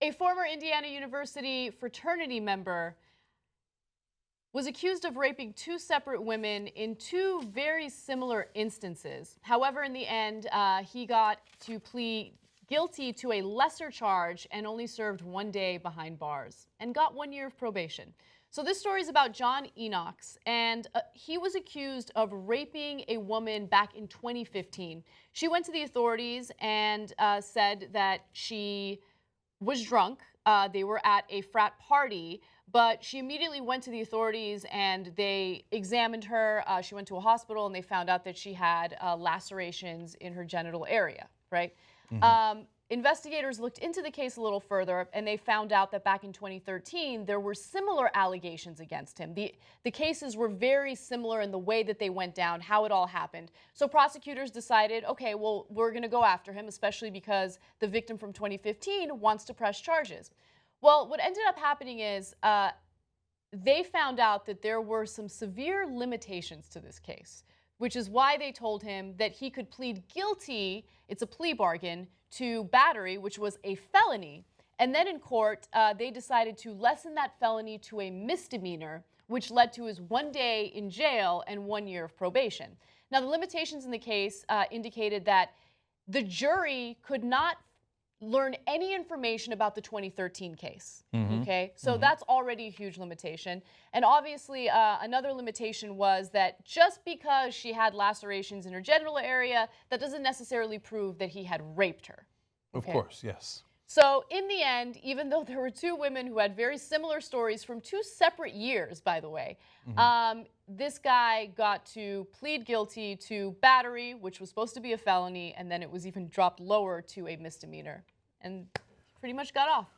A former Indiana University fraternity member was accused of raping two separate women in two very similar instances. However, in the end, he got to plead guilty to a lesser charge and only served 1 day behind bars and got 1 year of probation. So this story is about John Enochs, and he was accused of raping a woman back in 2015. She went to the authorities and said that she was drunk. They were at a frat party, but she immediately went to the authorities and they examined her. She went to a hospital and they found out that she had lacerations in her genital area, right? Mm-hmm. Investigators looked into the case a little further and they found out that back in 2013, there were similar allegations against him. The cases were very similar in the way that they went down, how it all happened. So prosecutors decided, okay, well, we're going to go after him, especially because the victim from 2015 wants to press charges. Well, what ended up happening is they found out that there were some severe limitations to this case, which is why they told him that he could plead guilty, it's a plea bargain, to battery, which was a felony. And then in court, they decided to lessen that felony to a misdemeanor, which led to his 1 day in jail and 1 year of probation. Now, the limitations in the case indicated that the jury could not learn any information about the 2013 case, okay? So that's already a huge limitation. And obviously, another limitation was that just because she had lacerations in her genital area, that doesn't necessarily prove that he had raped her. Okay? Of course, yes. So in the end, even though there were two women who had very similar stories from two separate years, by the way, this guy got to plead guilty to battery, which was supposed to be a felony, and then it was even dropped lower to a misdemeanor, and pretty much got off.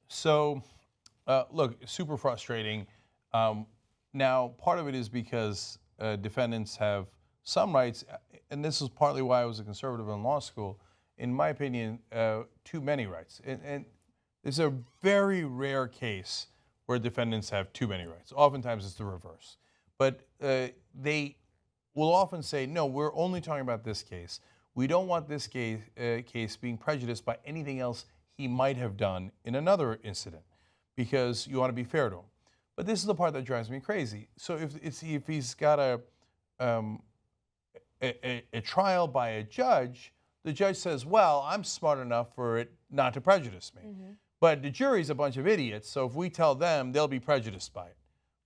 So, look, super frustrating. Now, part of it is because defendants have some rights, and this is partly why I was a conservative in law school. In my opinion, too many rights. And it's a very rare case where defendants have too many rights. Oftentimes it's the reverse. But they will often say, no, we're only talking about this case. We don't want this case being prejudiced by anything else he might have done in another incident, because you want to be fair to him. But this is the part that drives me crazy. So if he's got a trial by a judge, the judge says, well, I'm smart enough for it not to prejudice me. But the jury's a bunch of idiots, so if we tell them, they'll be prejudiced by it.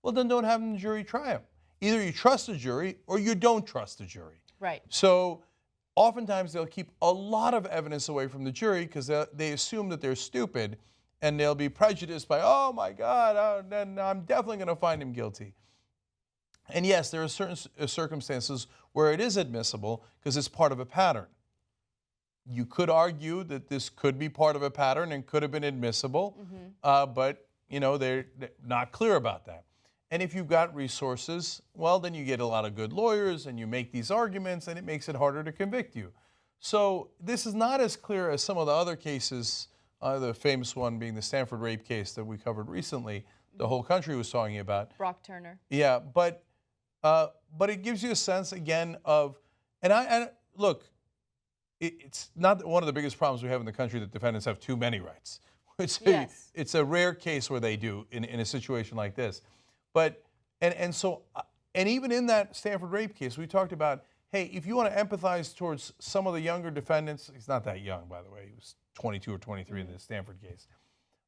Well, then don't have the jury try him. Either you trust the jury or you don't trust the jury. Right. So oftentimes they'll keep a lot of evidence away from the jury because they assume that they're stupid, and they'll be prejudiced by, oh my God, then I'm definitely going to find him guilty. And yes, there are certain circumstances where it is admissible because it's part of a pattern. You could argue that this could be part of a pattern and could have been admissible, but they're not clear about that. And if you've got resources, well, then you get a lot of good lawyers and you make these arguments and it makes it harder to convict you. So this is not as clear as some of the other cases, the famous one being the Stanford rape case that we covered recently, the whole country was talking about. Brock Turner. Yeah, but it gives you a sense again of, and look, it's not one of the biggest problems we have in the country that defendants have too many rights. It's a rare case where they do in a situation like this. But, and even in that Stanford rape case, we talked about, hey, if you want to empathize towards some of the younger defendants, he's not that young, by the way, he was 22 or 23 in the Stanford case.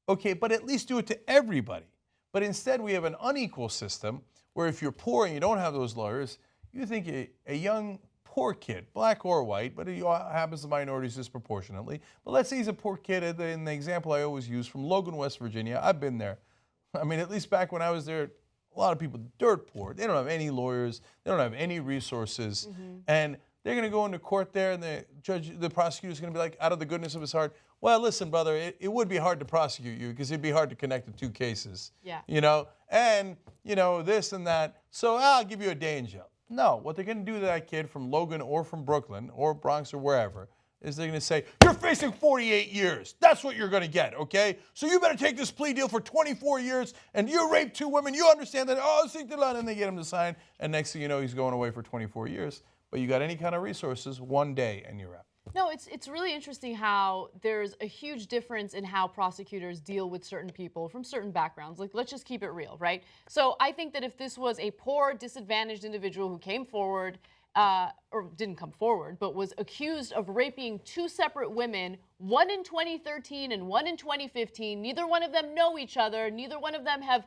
Okay, but at least do it to everybody. But instead, we have an unequal system where if you're poor and you don't have those lawyers, you think a young poor kid, black or white, but it happens to minorities disproportionately. But let's say he's a poor kid, in the example I always use, from Logan, West Virginia. I've been there. I mean, at least back when I was there, a lot of people dirt poor. They don't have any lawyers. They don't have any resources. And they're going to go into court there, and the prosecutor's going to be like, out of the goodness of his heart, well, listen, brother, it would be hard to prosecute you because it'd be hard to connect the two cases. And, this and that. So I'll give you a day in jail. No, what they're going to do to that kid from Logan or from Brooklyn or Bronx or wherever is they're going to say, you're facing 48 years. That's what you're going to get, okay? So you better take this plea deal for 24 years, and you raped two women. You understand that? Oh, and they get him to sign, and next thing you know, he's going away for 24 years. But you got any kind of resources, 1 day, and you're out. No, it's really interesting how there's a huge difference in how prosecutors deal with certain people from certain backgrounds. Like, let's just keep it real, right? So I think that if this was a poor, disadvantaged individual who came forward, or didn't come forward, but was accused of raping two separate women, one in 2013 and one in 2015. Neither one of them know each other. Neither one of them have,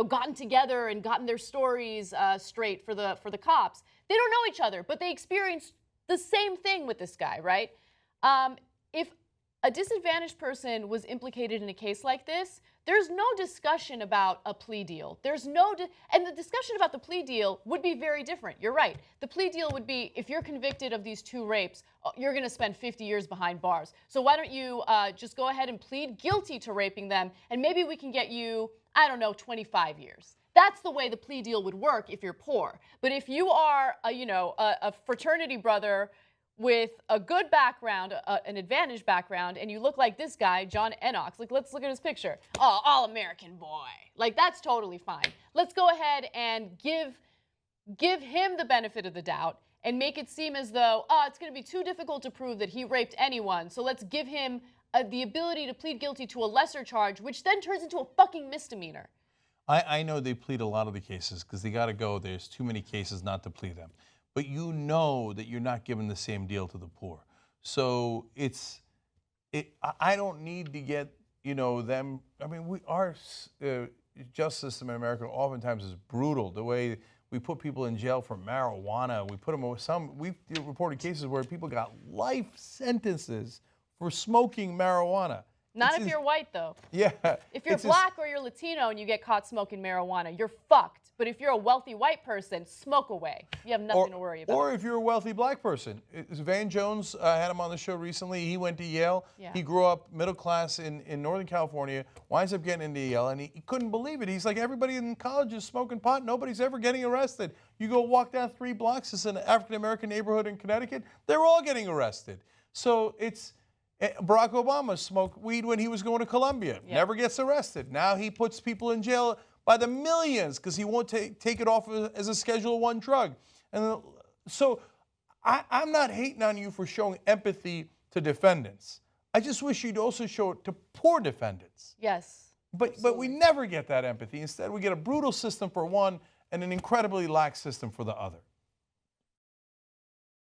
gotten together and gotten their stories straight for the cops. They don't know each other, but they experienced the same thing with this guy, right? If a disadvantaged person was implicated in a case like this, there's no discussion about a plea deal. There's no, and the discussion about the plea deal would be very different. You're right. The plea deal would be, if you're convicted of these two rapes, you're going to spend 50 years behind bars. So why don't you just go ahead and plead guilty to raping them, and maybe we can get you, I don't know, 25 years. That's the way the plea deal would work if you're poor. But if you are, a fraternity brother with a good background, an advantaged background, and you look like this guy, John Enochs. Like, let's look at his picture. Oh, all-American boy. Like, that's totally fine. Let's go ahead and give him the benefit of the doubt and make it seem as though, it's going to be too difficult to prove that he raped anyone, so let's give him the ability to plead guilty to a lesser charge, which then turns into a fucking misdemeanor. I know they plead a lot of the cases because they got to go. There's too many cases not to plead them. But you know that you're not giving the same deal to the poor. So I don't need to get, them. I mean, our justice system in America oftentimes is brutal. The way we put people in jail for marijuana, we put them with we've reported cases where people got life sentences for smoking marijuana. Not if you're white, though. Yeah. If you're black or you're Latino and you get caught smoking marijuana, you're fucked. But if you're a wealthy white person, smoke away. You have nothing to worry about. Or if you're a wealthy black person. Van Jones had him on the show recently. He went to Yale. Yeah. He grew up middle class in Northern California, winds up getting into Yale, and he couldn't believe it. He's like, everybody in college is smoking pot. Nobody's ever getting arrested. You go walk down 3 blocks, it's an African-American neighborhood in Connecticut, they're all getting arrested. So Barack Obama smoked weed when he was going to Columbia, never gets arrested. Now he puts people in jail by the millions because he won't take it off as a Schedule I drug. And so I'm not hating on you for showing empathy to defendants. I just wish you'd also show it to poor defendants. Yes. But we never get that empathy. Instead, we get a brutal system for one and an incredibly lax system for the other.